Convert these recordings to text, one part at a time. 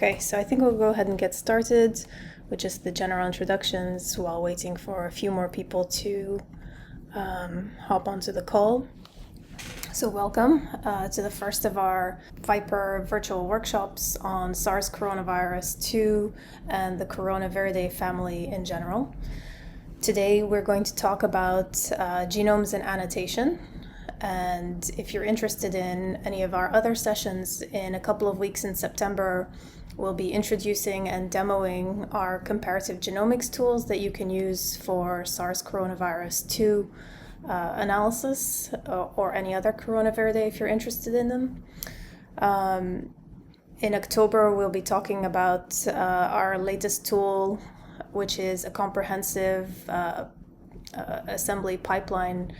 Okay, so I think we'll go ahead and get started with just the general introductions while waiting for a few more people to hop onto the call. So welcome to the first of our ViPR virtual workshops on SARS coronavirus 2 and the Coronaviridae family in general. Today we're going to talk about genomes and annotation. And if you're interested in any of our other sessions, in a couple of weeks in September, we'll be introducing and demoing our comparative genomics tools that you can use for SARS coronavirus 2 analysis or any other Coronaviridae if you're interested in them. In October, we'll be talking about our latest tool, which is a comprehensive assembly pipeline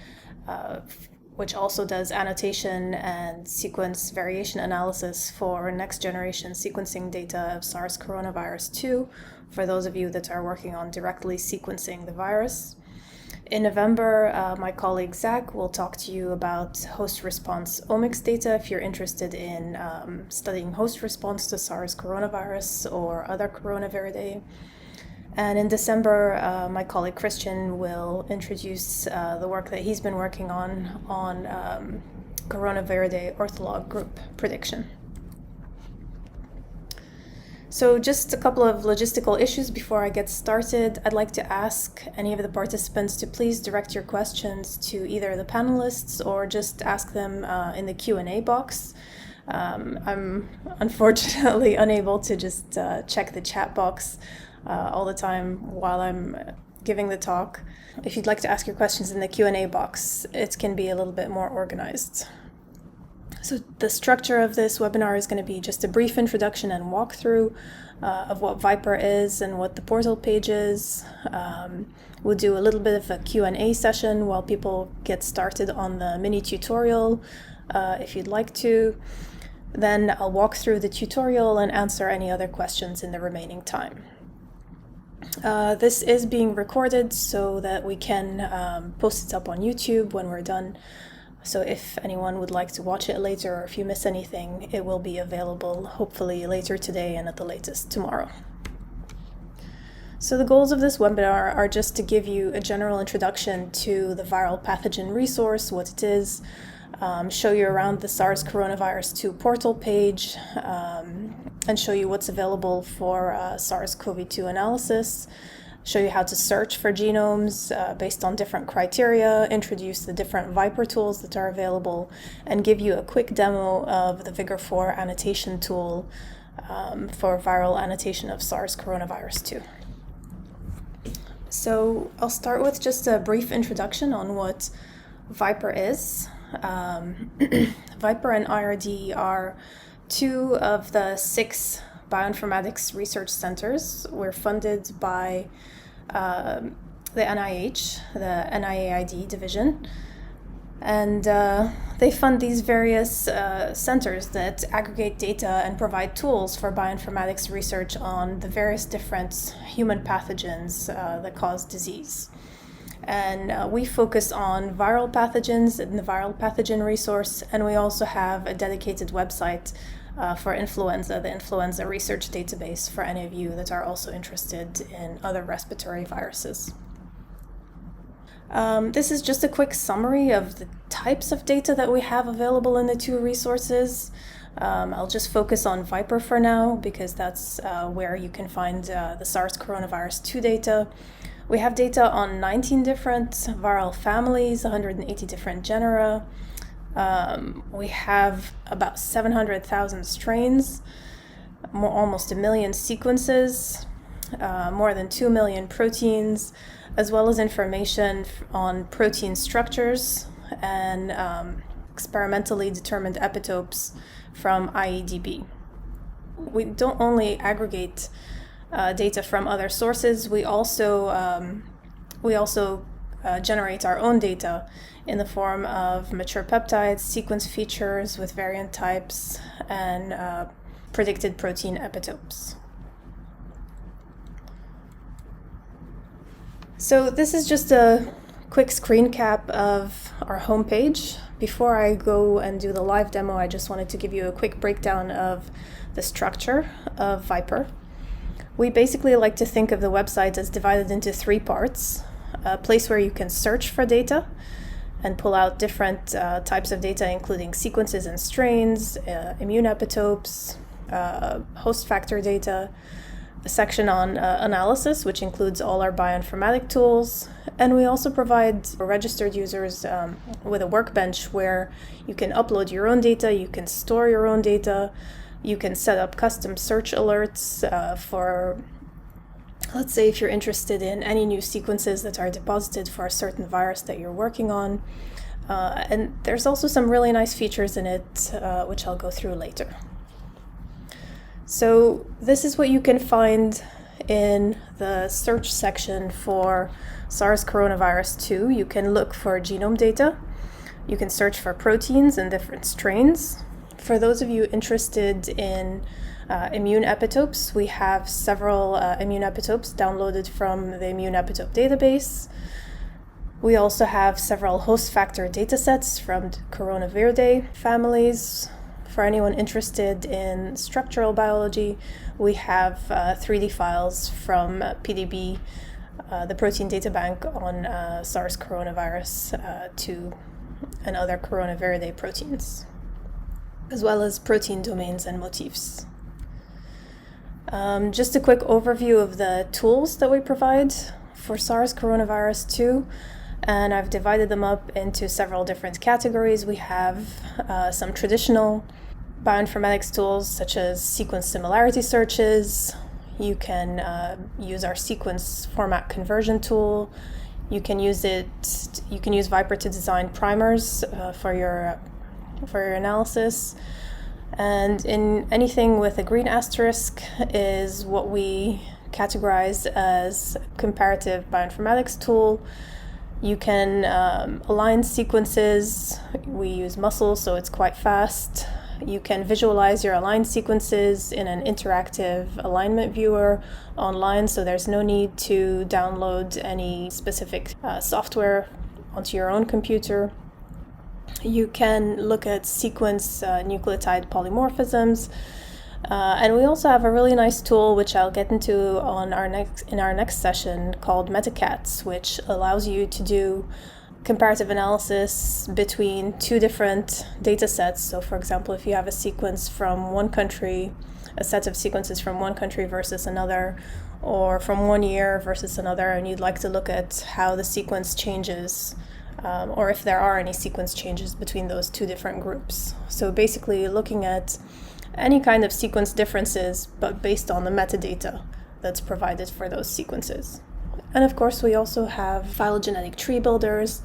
which also does annotation and sequence variation analysis for next generation sequencing data of SARS coronavirus 2, for those of you that are working on directly sequencing the virus. In November, my colleague Zach will talk to you about host response omics data if you're interested in studying host response to SARS coronavirus or other Coronaviridae. And in December, my colleague Christian will introduce the work that he's been working on Coronaviridae ortholog group prediction. So just a couple of logistical issues before I get started. I'd like to ask any of the participants to please direct your questions to either the panelists or just ask them in the Q&A box. I'm unfortunately unable to just check the chat box all the time while I'm giving the talk. If you'd like to ask your questions in the Q&A box, it can be a little bit more organized. So the structure of this webinar is going to be just a brief introduction and walkthrough of what ViPR is and what the portal page is. We'll do a little bit of a Q&A session while people get started on the mini tutorial, if you'd like to. Then I'll walk through the tutorial and answer any other questions in the remaining time. This is being recorded so that we can post it up on YouTube when we're done. So if anyone would like to watch it later, or if you miss anything, it will be available hopefully later today and at the latest tomorrow. So the goals of this webinar are just to give you a general introduction to the Viral Pathogen Resource, what it is, show you around the SARS coronavirus 2 portal page, and show you what's available for SARS-CoV-2 analysis, show you how to search for genomes based on different criteria, introduce the different ViPR tools that are available, and give you a quick demo of the VIGOR 4 annotation tool for viral annotation of SARS coronavirus 2. So I'll start with just a brief introduction on what ViPR is. ViPR and IRD are two of the 6 bioinformatics research centers. We're funded by the NIH, the NIAID division, and they fund these various centers that aggregate data and provide tools for bioinformatics research on the various different human pathogens that cause disease. And we focus on viral pathogens in the Viral Pathogen Resource, and we also have a dedicated website for influenza, the influenza research database, for any of you that are also interested in other respiratory viruses. This is just a quick summary of the types of data that we have available in the 2 resources. I'll just focus on ViPR for now because that's where you can find the SARS coronavirus 2 data. We have data on 19 different viral families, 180 different genera. We have about 700,000 strains, almost 1 million sequences, more than 2 million proteins, as well as information on protein structures and experimentally determined epitopes from IEDB. We don't only aggregate data from other sources, we also generate our own data in the form of mature peptides, sequence features with variant types, and predicted protein epitopes. So this is just a quick screen cap of our homepage. before I go and do the live demo, I just wanted to give you a quick breakdown of the structure of ViPR. We basically like to think of the website as divided into 3 parts. A place where you can search for data and pull out different types of data, including sequences and strains, immune epitopes, host factor data, a section on analysis, which includes all our bioinformatic tools. And we also provide registered users with a workbench where you can upload your own data, you can store your own data, you can set up custom search alerts for, let's say, if you're interested in any new sequences that are deposited for a certain virus that you're working on. And there's also some really nice features in it, which I'll go through later. So this is what you can find in the search section for SARS coronavirus 2. You can look for genome data. You can search for proteins and different strains. For those of you interested in immune epitopes, we have several immune epitopes downloaded from the immune epitope database. We also have several host factor datasets from Coronaviridae families. For anyone interested in structural biology, we have 3D files from PDB, the protein data bank on SARS coronavirus 2 and other Coronaviridae proteins, as well as protein domains and motifs. Just a quick overview of the tools that we provide for SARS coronavirus 2. And I've divided them up into several different categories. We have some traditional bioinformatics tools, such as sequence similarity searches. You can use our sequence format conversion tool. You can use ViPR to design primers for your analysis. And in anything with a green asterisk is what we categorize as comparative bioinformatics tool. You can align sequences. We use muscle, so it's quite fast. You can visualize your aligned sequences in an interactive alignment viewer online, so there's no need to download any specific software onto your own computer. You can look at sequence nucleotide polymorphisms. And we also have a really nice tool, which I'll get into in our next session, called MetaCats, which allows you to do comparative analysis between 2 different data sets. So for example, if you have a sequence from one country, a set of sequences from one country versus another, or from 1 year versus another, and you'd like to look at how the sequence changes, or if there are any sequence changes between those 2 different groups. So basically looking at any kind of sequence differences, but based on the metadata that's provided for those sequences. And of course, we also have phylogenetic tree builders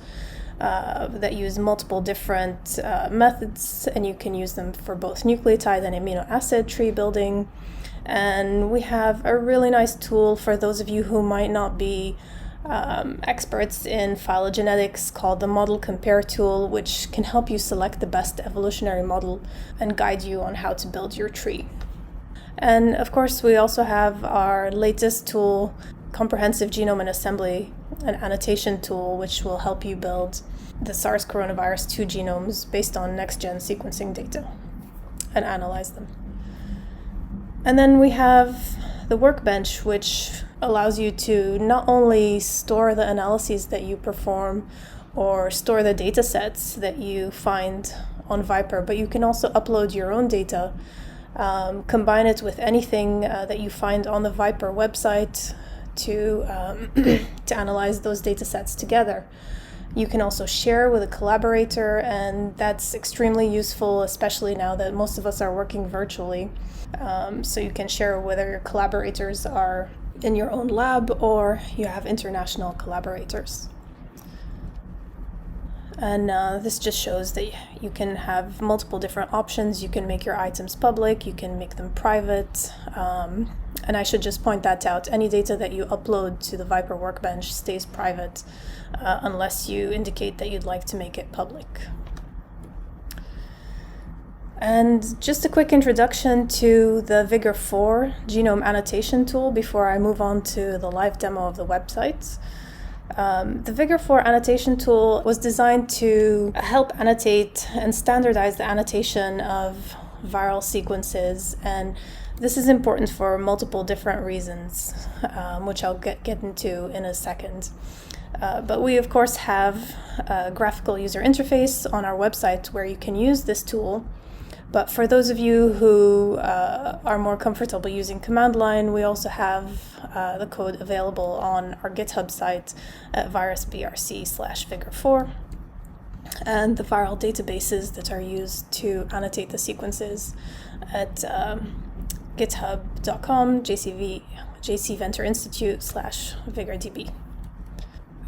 that use multiple different methods, and you can use them for both nucleotide and amino acid tree building. And we have a really nice tool for those of you who might not be experts in phylogenetics, called the Model Compare tool, which can help you select the best evolutionary model and guide you on how to build your tree. And of course, we also have our latest tool, Comprehensive Genome and Assembly, an annotation tool, which will help you build the SARS coronavirus 2 genomes based on next-gen sequencing data and analyze them. And then we have the workbench, which allows you to not only store the analyses that you perform or store the data sets that you find on ViPR, but you can also upload your own data, combine it with anything that you find on the ViPR website to analyze those data sets together. You can also share with a collaborator, and that's extremely useful, especially now that most of us are working virtually. So you can share whether your collaborators are in your own lab or you have international collaborators. And this just shows that you can have multiple different options. You can make your items public, you can make them private. And I should just point that out. Any data that you upload to the ViPR workbench stays private unless you indicate that you'd like to make it public. And just a quick introduction to the VIGOR 4 genome annotation tool before I move on to the live demo of the website. The ViGOR annotation tool was designed to help annotate and standardize the annotation of viral sequences, and this is important for multiple different reasons, which I'll get into in a second. But we, of course, have a graphical user interface on our website where you can use this tool. But for those of you who are more comfortable using command line, we also have the code available on our GitHub site at virusbrc/ViGOR4, and the viral databases that are used to annotate the sequences at github.com jcventurinstitute/VigorDB.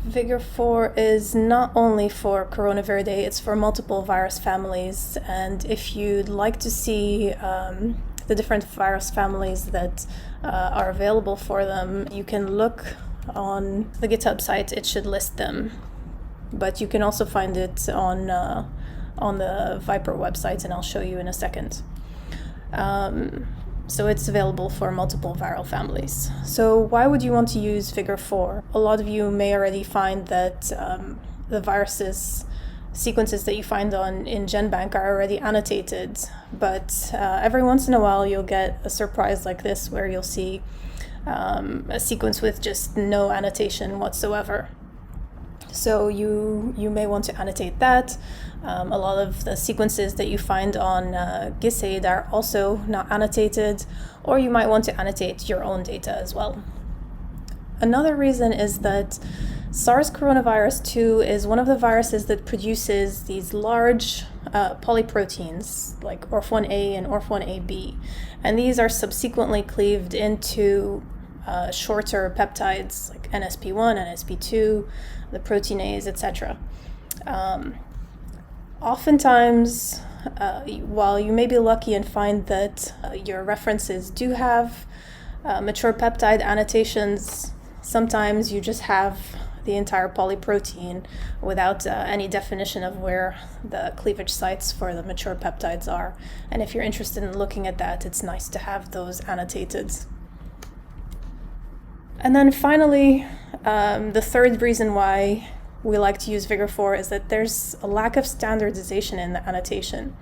ViGOR4 is not only for Coronaviridae, it's for multiple virus families. And if you'd like to see the different virus families that are available for them, you can look on the GitHub site. It should list them. But you can also find it on the ViPR website, and I'll show you in a second. So it's available for multiple viral families. So why would you want to use ViGOR4? A lot of you may already find that the viruses sequences that you find in GenBank are already annotated, but every once in a while you'll get a surprise like this where you'll see a sequence with just no annotation whatsoever. So you may want to annotate that. A lot of the sequences that you find on GISAID are also not annotated, or you might want to annotate your own data as well. Another reason is that SARS coronavirus 2 is one of the viruses that produces these large polyproteins like ORF1A and ORF1AB, and these are subsequently cleaved into shorter peptides like NSP1, NSP2, the proteinase, etc. Oftentimes, while you may be lucky and find that your references do have mature peptide annotations, sometimes you just have the entire polyprotein without any definition of where the cleavage sites for the mature peptides are. And if you're interested in looking at that, it's nice to have those annotated. And then finally, the third reason why we like to use ViGOR4 is that there's a lack of standardization in the annotation.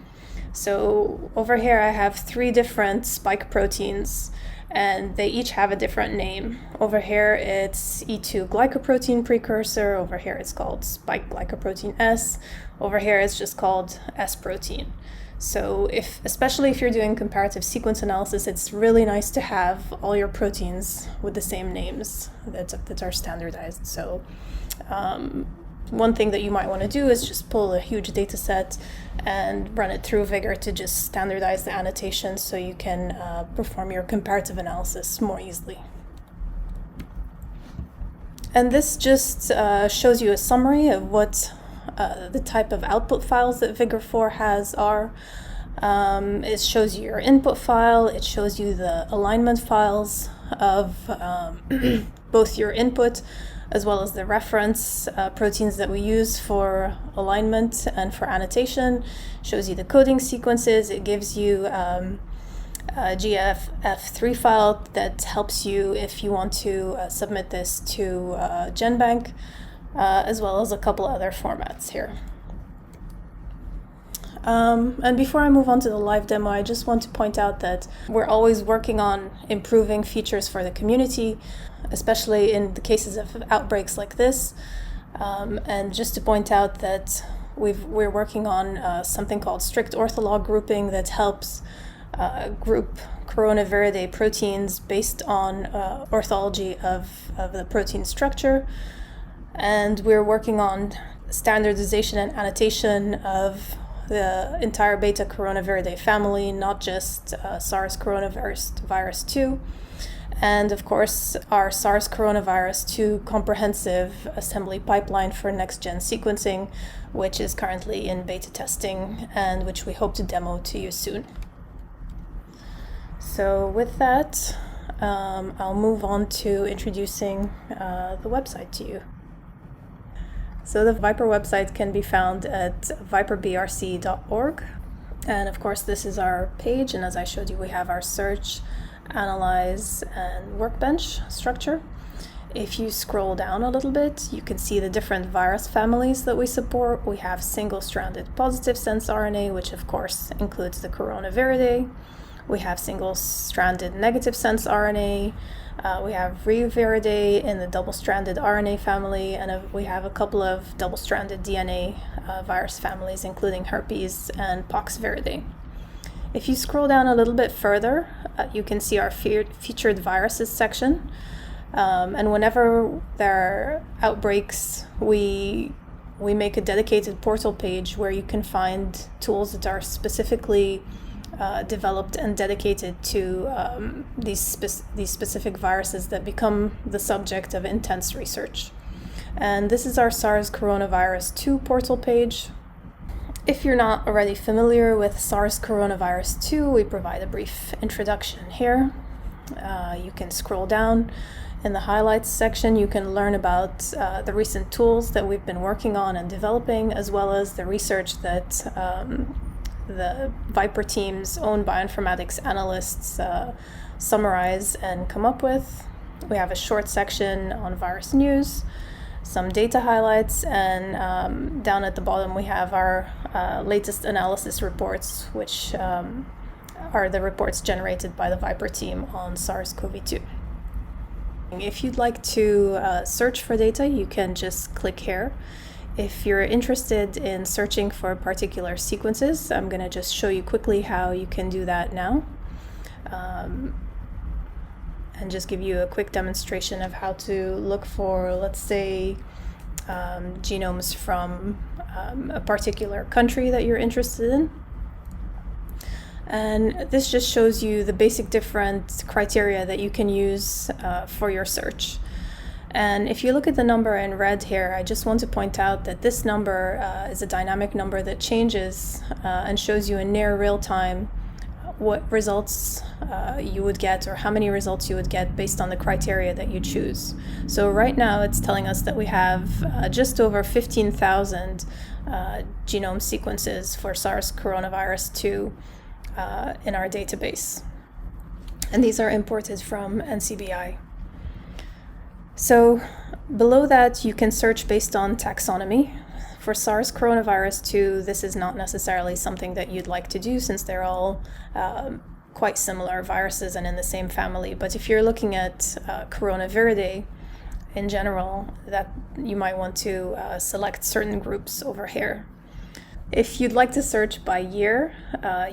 So over here I have 3 different spike proteins, and they each have a different name. Over here it's E2 glycoprotein precursor, over here it's called spike glycoprotein S, over here it's just called S protein. So especially if you're doing comparative sequence analysis, it's really nice to have all your proteins with the same names that are standardized. So one thing that you might want to do is just pull a huge data set and run it through ViGOR to just standardize the annotations so you can perform your comparative analysis more easily. And this just shows you a summary of what the type of output files that ViGOR4 has are. It shows you your input file, it shows you the alignment files of both your input as well as the reference proteins that we use for alignment and for annotation. It shows you the coding sequences, it gives you a GFF3 file that helps you if you want to submit this to GenBank, as well as a couple other formats here. And before I move on to the live demo, I just want to point out that we're always working on improving features for the community, especially in the cases of outbreaks like this. And just to point out that we're working on something called strict ortholog grouping that helps group Coronaviridae proteins based on orthology of the protein structure. And we're working on standardization and annotation of the entire beta Coronaviridae family, not just SARS coronavirus 2. And of course, our SARS coronavirus 2 comprehensive assembly pipeline for next-gen sequencing, which is currently in beta testing and which we hope to demo to you soon. So with that, I'll move on to introducing the website to you. So the ViPR website can be found at viprbrc.org. And of course, this is our page. And as I showed you, we have our search, analyze, and workbench structure. If you scroll down a little bit, you can see the different virus families that we support. We have single-stranded positive sense RNA, which of course includes the Coronaviridae. We have single-stranded negative sense RNA. We have Viridae in the double-stranded RNA family, and we have a couple of double-stranded DNA virus families, including herpes and poxviridae. If you scroll down a little bit further, you can see our featured viruses section. And whenever there are outbreaks, we make a dedicated portal page where you can find tools that are specifically developed and dedicated to these specific viruses that become the subject of intense research. And this is our SARS coronavirus 2 portal page. If you're not already familiar with SARS coronavirus 2, we provide a brief introduction here. You can scroll down. In the highlights section, you can learn about the recent tools that we've been working on and developing, as well as the research that the ViPR team's own bioinformatics analysts summarize and come up with. We have a short section on virus news, some data highlights, and down at the bottom we have our latest analysis reports, which are the reports generated by the ViPR team on SARS-CoV-2. If you'd like to search for data, you can just click here. If you're interested in searching for particular sequences, I'm going to just show you quickly how you can do that now. And just give you a quick demonstration of how to look for, let's say, genomes from a particular country that you're interested in. And this just shows you the basic different criteria that you can use for your search. And if you look at the number in red here, I just want to point out that this number is a dynamic number that changes and shows you in near real time what results you would get, or how many results you would get based on the criteria that you choose. So right now it's telling us that we have just over 15,000 genome sequences for SARS coronavirus 2 in our database. And these are imported from NCBI. So below that, you can search based on taxonomy. For SARS coronavirus 2, this is not necessarily something that you'd like to do, since they're all quite similar viruses and in the same family. But if you're looking at Coronaviridae in general, that you might want to select certain groups over here. If you'd like to search by year,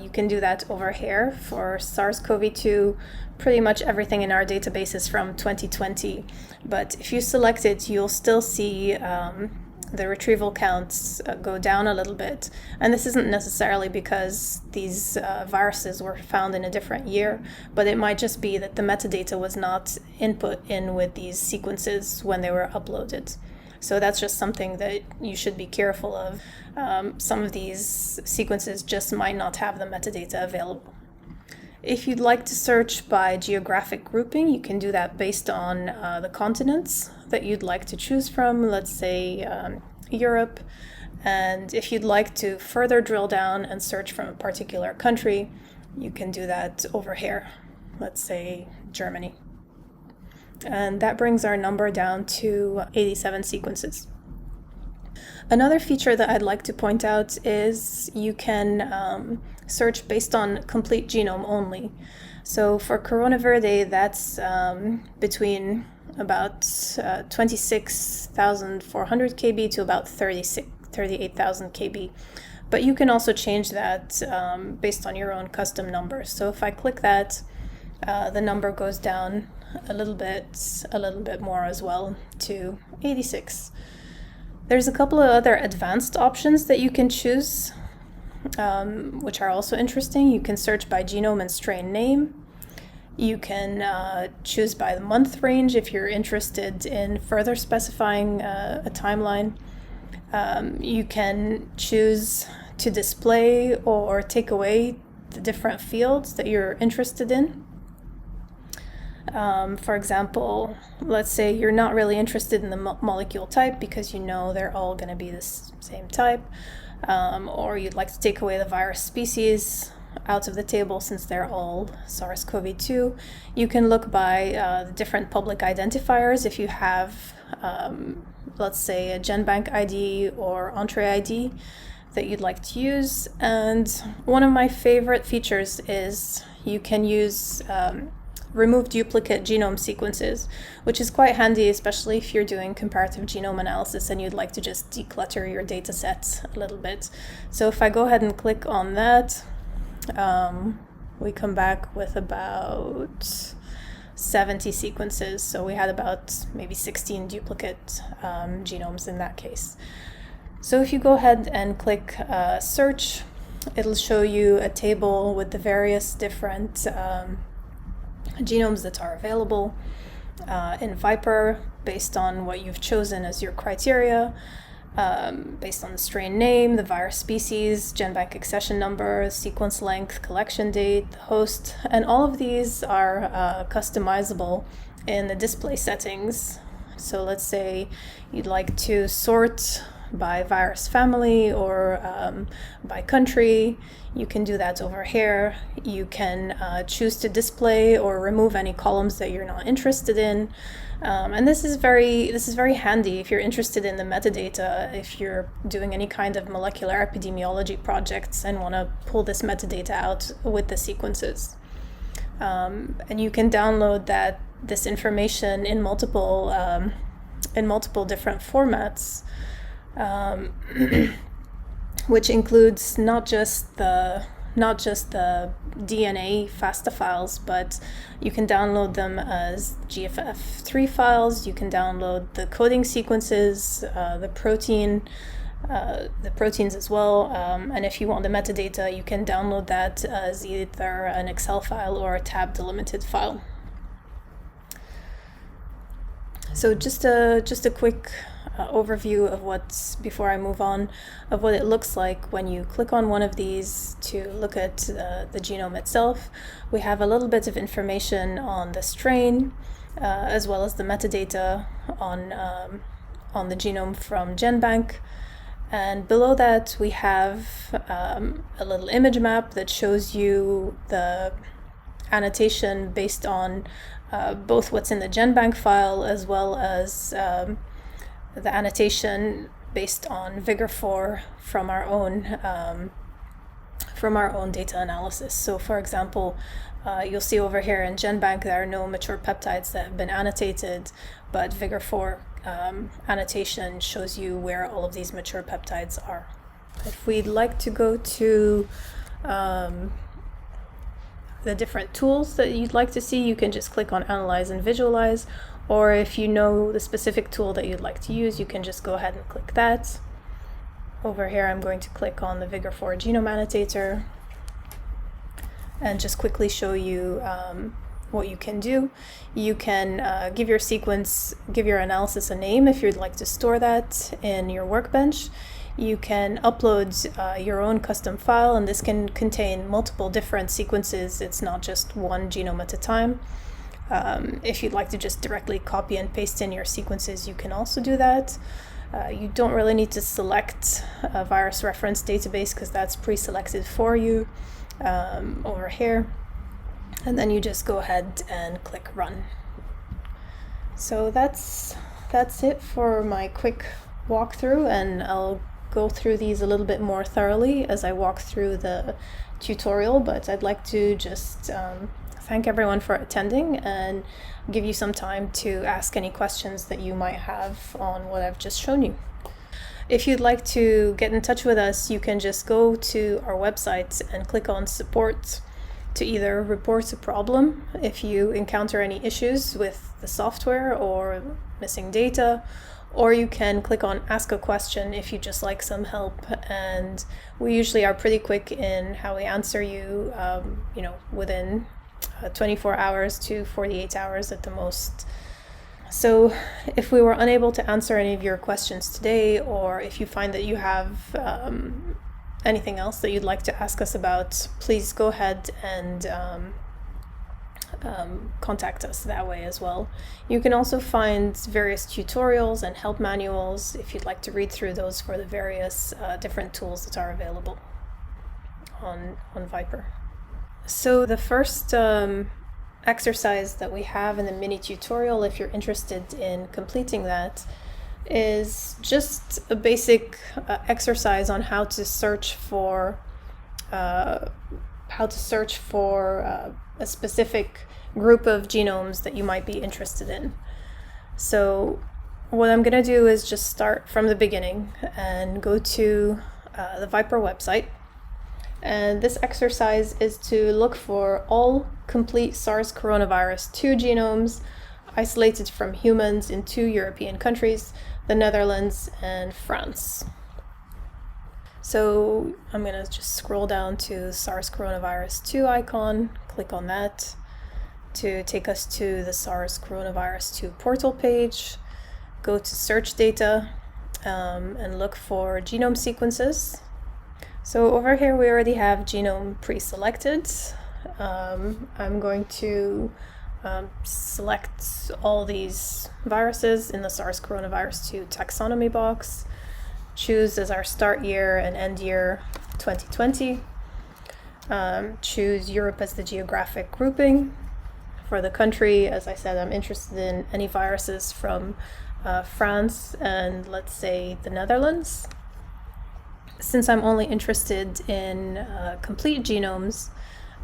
you can do that over here. For SARS-CoV-2, pretty much everything in our database is from 2020. But if you select it, you'll still see the retrieval counts go down a little bit. And this isn't necessarily because these viruses were found in a different year, but it might just be that the metadata was not input in with these sequences when they were uploaded. So that's just something that you should be careful of. Some of these sequences just might not have the metadata available. If you'd like to search by geographic grouping, you can do that based on the continents that you'd like to choose from, let's say Europe. And if you'd like to further drill down and search from a particular country, you can do that over here, let's say Germany. And that brings our number down to 87 sequences. Another feature that I'd like to point out is you can search based on complete genome only. So for Coronaviridae, that's between about 26,400 kb to about 38,000 kb. But you can also change that based on your own custom numbers. So if I click that, the number goes down a little bit more as well, to 86. There's a couple of other advanced options that you can choose, which are also interesting. You can search by genome and strain name. You can choose by the month range if you're interested in further specifying a timeline. You can choose to display or take away the different fields that you're interested in. For example, let's say you're not really interested in the molecule type because you know they're all going to be the same type, or you'd like to take away the virus species. out of the table, since they're all SARS-CoV-2, you can look by the different public identifiers if you have, let's say, a GenBank ID or Entrez ID that you'd like to use. And one of my favorite features is you can use remove duplicate genome sequences, which is quite handy, especially if you're doing comparative genome analysis and you'd like to just declutter your data set a little bit. So if I go ahead and click on that, we come back with about 70 sequences. So we had about maybe 16 duplicate genomes in that case. So if you go ahead and click search, it'll show you a table with the various different genomes that are available in ViPR based on what you've chosen as your criteria, based on the strain name, the virus species, GenBank accession number, sequence length, collection date, the host, and all of these are customizable in the display settings. So let's say you'd like to sort by virus family or by country. You can do that over here. You can choose to display or remove any columns that you're not interested in. And this is very handy if you're interested in the metadata, if you're doing any kind of molecular epidemiology projects and want to pull this metadata out with the sequences. And you can download this information in multiple different formats. Which includes not just the DNA FASTA files, but you can download them as GFF3 files. You can download the coding sequences, the proteins as well. And if you want the metadata, you can download that as either an Excel file or a tab delimited file. So just a quick overview of before I move on, of what it looks like when you click on one of these to look at the genome itself. We have a little bit of information on the strain, as well as the metadata on the genome from GenBank. And below that, we have a little image map that shows you the annotation based on both what's in the GenBank file as well as the annotation based on ViGOR from our own data analysis. So, for example, you'll see over here in GenBank there are no mature peptides that have been annotated, but ViGOR annotation shows you where all of these mature peptides are. If we'd like to go to the different tools that you'd like to see, you can just click on Analyze and Visualize, or if you know the specific tool that you'd like to use, you can just go ahead and click that. Over here, I'm going to click on the ViGOR genome annotator and just quickly show you what you can do. You can give your analysis a name if you'd like to store that in your workbench. You can upload your own custom file, and this can contain multiple different sequences. It's not just one genome at a time. If you'd like to just directly copy and paste in your sequences, you can also do that. You don't really need to select a virus reference database because that's pre-selected for you over here. And then you just go ahead and click Run. So that's it for my quick walkthrough, and I'll go through these a little bit more thoroughly as I walk through the tutorial, but I'd like to just thank everyone for attending and give you some time to ask any questions that you might have on what I've just shown you. If you'd like to get in touch with us, you can just go to our website and click on Support to either report a problem if you encounter any issues with the software or missing data, or you can click on Ask a Question if you just like some help, and we usually are pretty quick in how we answer you, within 24 hours to 48 hours at the most. So if we were unable to answer any of your questions today, or if you find that you have anything else that you'd like to ask us about, please go ahead and contact us that way as well. You can also find various tutorials and help manuals if you'd like to read through those for the various different tools that are available on ViPR. So the first exercise that we have in the mini tutorial, if you're interested in completing that, is just a basic exercise on how to search for a specific group of genomes that you might be interested in. So what I'm going to do is just start from the beginning and go to the ViPR website. And this exercise is to look for all complete SARS coronavirus 2 genomes isolated from humans in 2 European countries, the Netherlands and France. So I'm going to just scroll down to SARS coronavirus 2 icon, click on that to take us to the SARS coronavirus 2 portal page. Go to search data and look for genome sequences. So over here we already have genome pre-selected. I'm going to select all these viruses in the SARS coronavirus 2 taxonomy box, choose as our start year and end year 2020, choose Europe as the geographic grouping. For the country, as I said, I'm interested in any viruses from France and let's say the Netherlands. Since I'm only interested in complete genomes,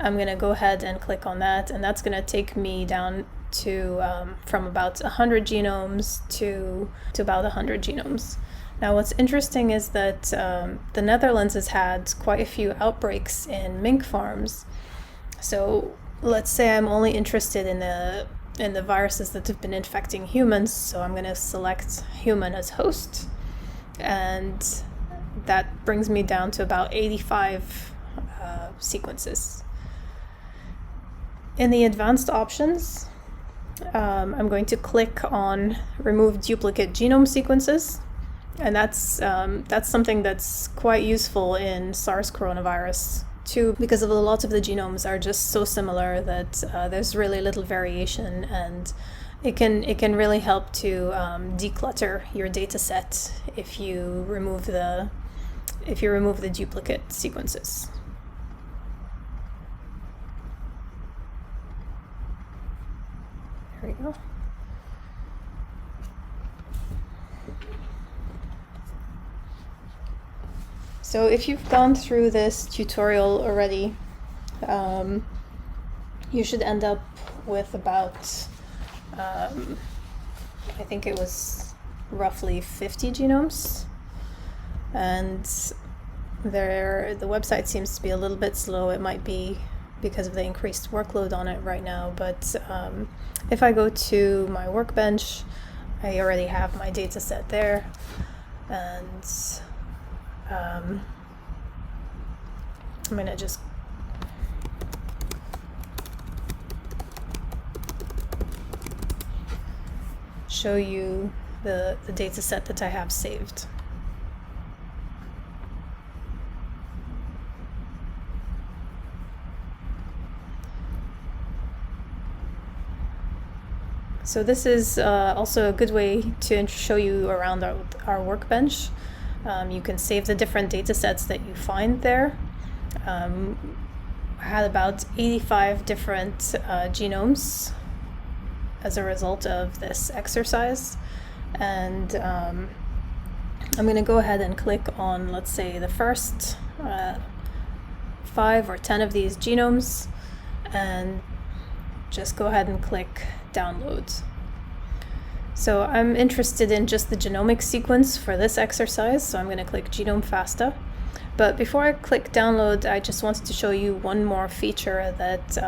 I'm going to go ahead and click on that, and that's going to take me down to from about 100 genomes to about 100 genomes. Now what's interesting is that the Netherlands has had quite a few outbreaks in mink farms. So let's say I'm only interested in the viruses that have been infecting humans, so I'm going to select human as host, and that brings me down to about 85 sequences. In the advanced options, I'm going to click on remove duplicate genome sequences, and that's something that's quite useful in SARS coronavirus 2 because of a lot of the genomes are just so similar that there's really little variation, and it can really help to declutter your data set if you remove the duplicate sequences. There we go. So if you've gone through this tutorial already, you should end up with about, I think it was roughly 50 genomes. And the website seems to be a little bit slow. It might be because of the increased workload on it right now, but if I go to my workbench, I already have my data set there, and I'm going to just show you the data set that I have saved. So this is also a good way to show you around our workbench. You can save the different data sets that you find there. I had about 85 different genomes as a result of this exercise. And I'm going to go ahead and click on, let's say, the first 5 or 10 of these genomes, and just go ahead and click download. So I'm interested in just the genomic sequence for this exercise, so I'm going to click Genome FASTA. But before I click download, I just wanted to show you one more feature that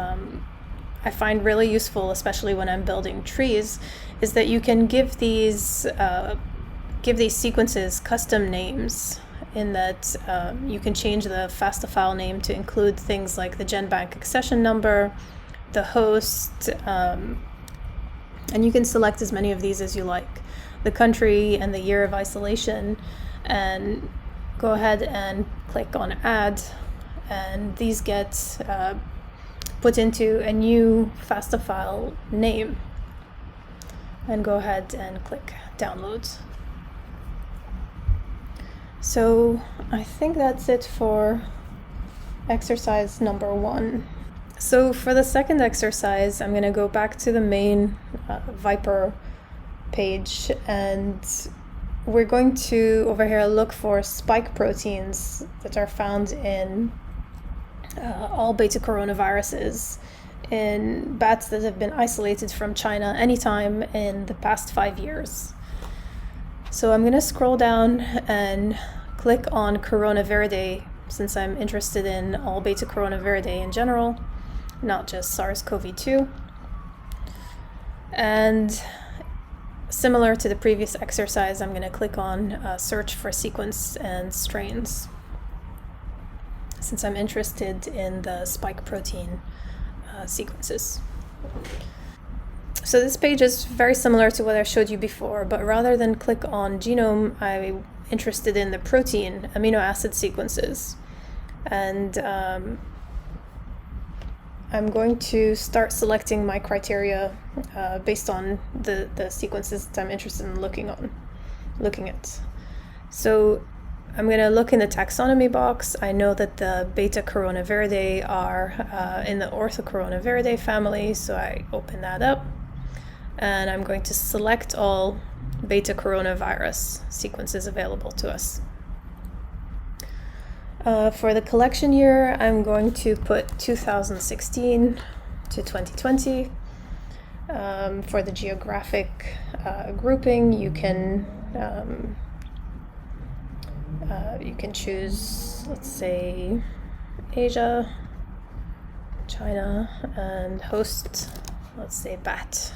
I find really useful, especially when I'm building trees, is that you can give these sequences custom names, in that you can change the FASTA file name to include things like the GenBank accession number, the host, and you can select as many of these as you like, the country and the year of isolation, and go ahead and click on add, and these get put into a new FASTA file name, and go ahead and click download. So I think that's it for exercise number 1. So for the second exercise, I'm going to go back to the main ViPR page, and we're going to, over here, look for spike proteins that are found in all beta coronaviruses in bats that have been isolated from China anytime in the past 5 years. So I'm going to scroll down and click on Coronaviridae, since I'm interested in all beta coronavirinae in general, not just SARS-CoV-2. And similar to the previous exercise, I'm going to click on search for sequence and strains, since I'm interested in the spike protein sequences. So this page is very similar to what I showed you before, but rather than click on genome, I'm interested in the protein amino acid sequences. And I'm going to start selecting my criteria based on the sequences that I'm interested in looking at. So I'm going to look in the taxonomy box. I know that the beta Coronaviridae are in the Orthocoronaviridae family, so I open that up. And I'm going to select all beta coronavirus sequences available to us. For the collection year, I'm going to put 2016 to 2020. For the geographic grouping, you can choose, let's say, Asia, China, and host, let's say, bat.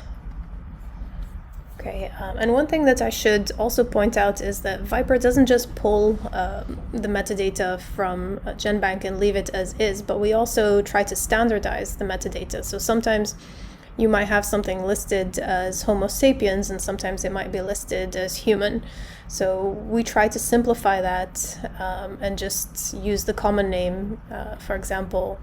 Okay, and one thing that I should also point out is that ViPR doesn't just pull the metadata from GenBank and leave it as is, but we also try to standardize the metadata. So sometimes you might have something listed as Homo sapiens, and sometimes it might be listed as human. So we try to simplify that and just use the common name, for example,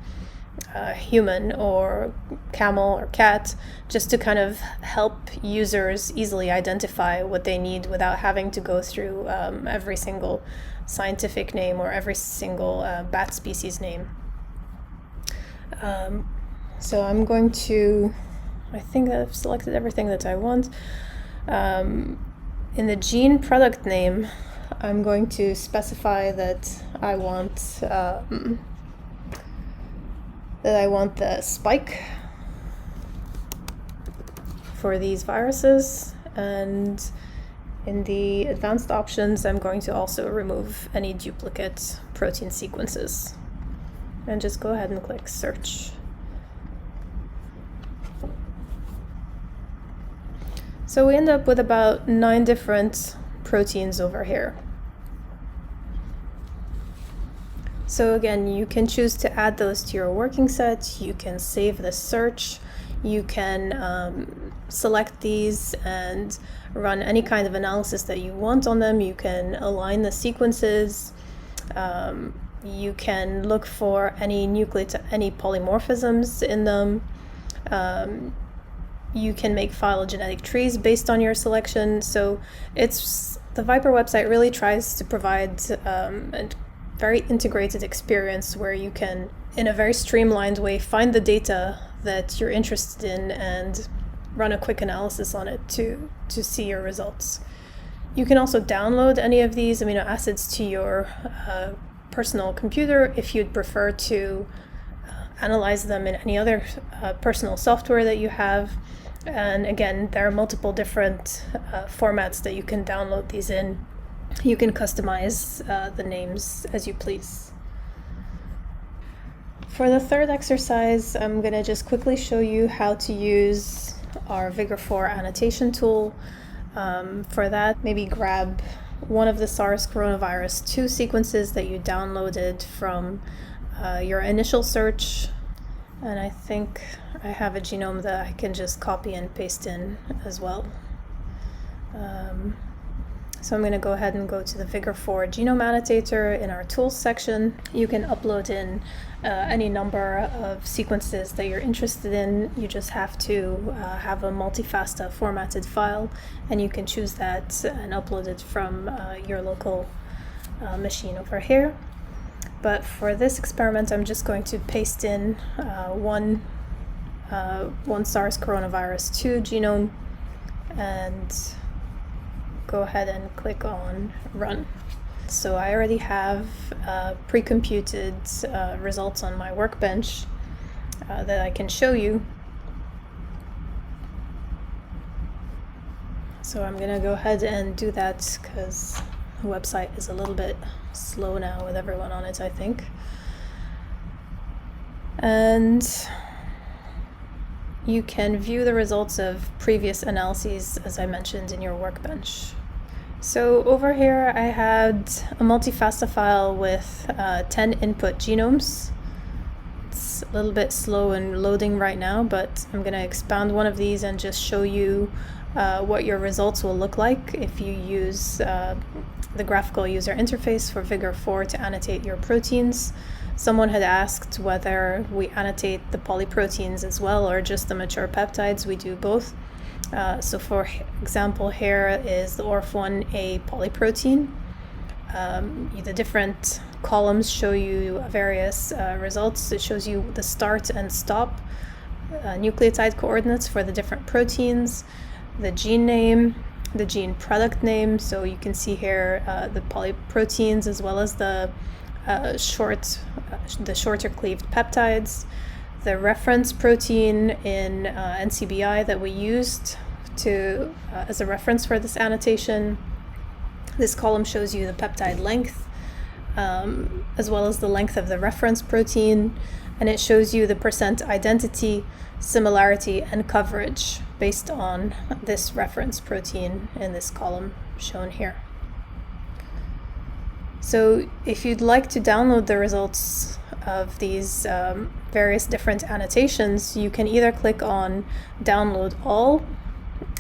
human or camel or cat, just to kind of help users easily identify what they need without having to go through every single scientific name or every single bat species name. So I'm going to, I think I've selected everything that I want. In the gene product name, I'm going to specify that I want the spike for these viruses, and in the advanced options, I'm going to also remove any duplicate protein sequences, and just go ahead and click search. So we end up with about 9 different proteins over here. So again, you can choose to add those to your working set. You can save the search. You can select these and run any kind of analysis that you want on them. You can align the sequences. You can look for any any polymorphisms in them. You can make phylogenetic trees based on your selection. So the ViPR website really tries to provide a very integrated experience where you can, in a very streamlined way, find the data that you're interested in and run a quick analysis on it to see your results. You can also download any of these amino acids to your personal computer if you'd prefer to analyze them in any other personal software that you have. And again, there are multiple different formats that you can download these in. You can customize the names as you please. For the third exercise, I'm going to just quickly show you how to use our ViGOR annotation tool. For that, maybe grab one of the SARS coronavirus 2 sequences that you downloaded from your initial search. And I think I have a genome that I can just copy and paste in as well. So I'm going to go ahead and go to the ViGOR genome annotator in our tools section. You can upload in any number of sequences that you're interested in. You just have to have a multi-FASTA formatted file, and you can choose that and upload it from your local machine over here. But for this experiment, I'm just going to paste in one SARS coronavirus 2 genome and go ahead and click on run. So I already have pre-computed results on my workbench that I can show you. So I'm gonna go ahead and do that because the website is a little bit slow now with everyone on it, I think. And you can view the results of previous analyses, as I mentioned, in your workbench. So over here I had a multi-FASTA file with 10 input genomes. It's a little bit slow in loading right now, but I'm going to expand one of these and just show you what your results will look like if you use the graphical user interface for ViGOR 4 to annotate your proteins. Someone had asked whether we annotate the polyproteins as well or just the mature peptides. We do both. So for example, here is the ORF1A polyprotein. The different columns show you various results. It shows you the start and stop nucleotide coordinates for the different proteins, the gene name, the gene product name. So you can see here the polyproteins as well as the shorter cleaved peptides, the reference protein in NCBI that we used to as a reference for this annotation. This column shows you the peptide length as well as the length of the reference protein, and it shows you the percent identity, similarity, and coverage based on this reference protein in this column shown here. So if you'd like to download the results of these various different annotations, you can either click on download all,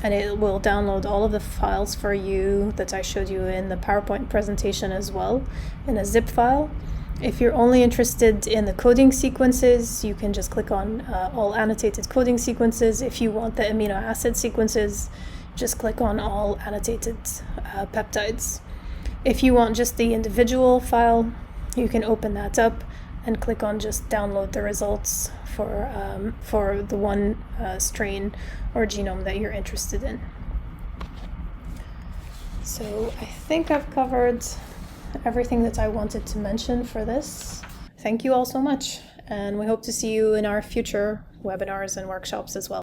and it will download all of the files for you that I showed you in the PowerPoint presentation as well in a zip file. If you're only interested in the coding sequences, you can just click on all annotated coding sequences. If you want the amino acid sequences, just click on all annotated peptides. If you want just the individual file, you can open that up and click on just download the results for the one strain or genome that you're interested in. So I think I've covered everything that I wanted to mention for this. Thank you all so much, and we hope to see you in our future webinars and workshops as well.